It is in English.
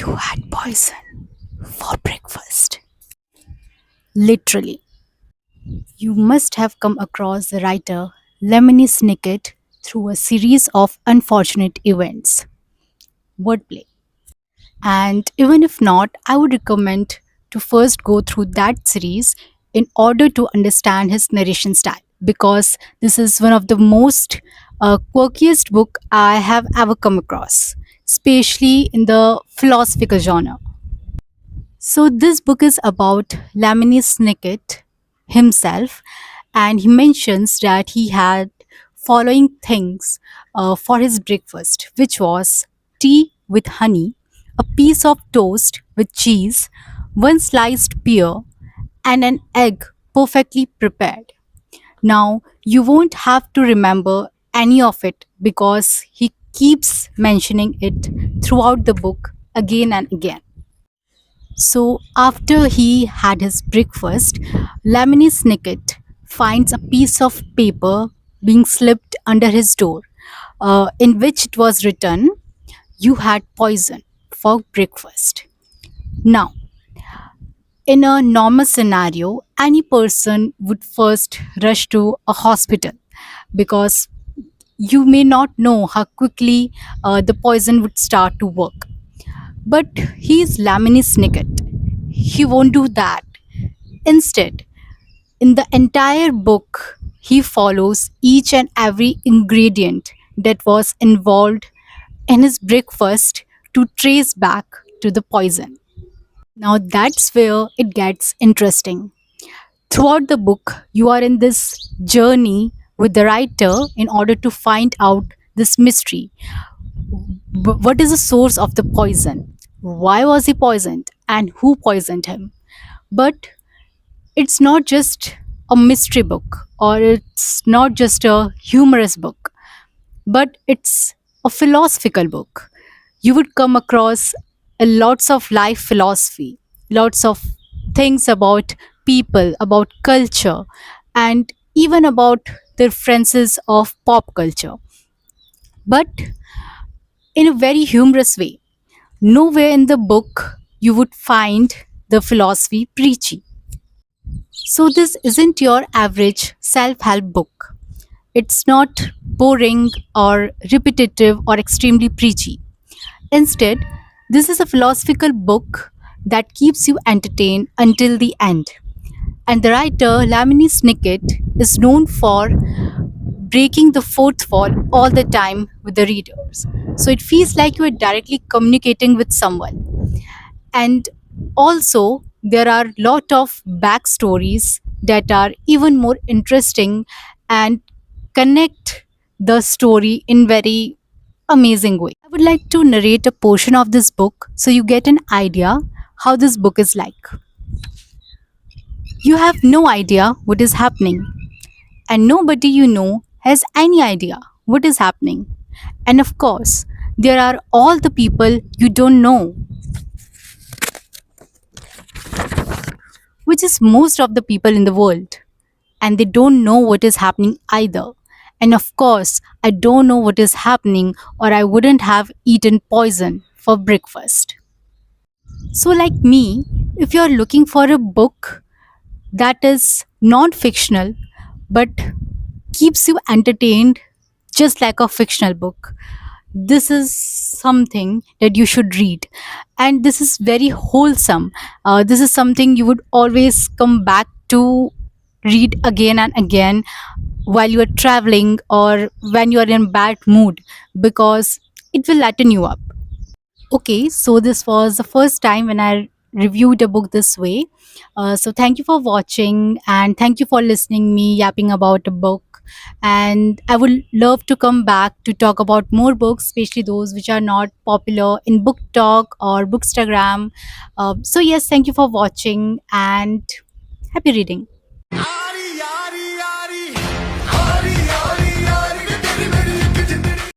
You had poison for breakfast. Literally. You must have come across the writer Lemony Snicket through a series of unfortunate events. Wordplay. And even if not, I would recommend to first go through that series in order to understand his narration style because this is one of the most quirkiest book I have ever come across, especially in the philosophical genre. So this book is about Lamini Snicket himself, and he mentions that he had following things for his breakfast, which was tea with honey, a piece of toast with cheese, one sliced pear, and an egg perfectly prepared. Now you won't have to remember any of it because he keeps mentioning it throughout the book again and again. So, after he had his breakfast, Lamini Snicket finds a piece of paper being slipped under his door, in which it was written, "You had poison for breakfast." Now, in a normal scenario, any person would first rush to a hospital because you may not know how quickly the poison would start to work. But he's Lamini Snicket. He won't do that. Instead, in the entire book, he follows each and every ingredient that was involved in his breakfast to trace back to the poison. Now, that's where it gets interesting. Throughout the book, you are in this journey with the writer in order to find out this mystery. What is the source of the poison? Why was he poisoned? And who poisoned him? But it's not just a mystery book or it's not just a humorous book, but it's a philosophical book. You would come across a lots of life philosophy, lots of things about people, about culture, and even about the references of pop culture, but in a very humorous way. Nowhere in the book you would find the philosophy preachy. So, this isn't your average self help book. It's not boring or repetitive or extremely preachy. Instead, this is a philosophical book that keeps you entertained until the end. And the writer, Lamini Snicket, is known for breaking the fourth wall all the time with the readers. So it feels like you are directly communicating with someone. And also, there are lot of backstories that are even more interesting and connect the story in very amazing way. I would like to narrate a portion of this book so you get an idea how this book is like. You have no idea what is happening, and nobody you know has any idea what is happening. And of course, there are all the people you don't know, which is most of the people in the world, and they don't know what is happening either. And of course, I don't know what is happening, or I wouldn't have eaten poison for breakfast. So, like me, if you're looking for a book that is non fictional but keeps you entertained just like a fictional book, this is something that you should read. And this is very wholesome. This is something you would always come back to read again and again while you are traveling or when you are in bad mood because it will lighten you up. Okay, so this was the first time when I reviewed a book this way. So thank you for watching and thank you for listening me yapping about a book. And I would love to come back to talk about more books, especially those which are not popular in Book Talk or Bookstagram. So yes, thank you for watching and happy reading.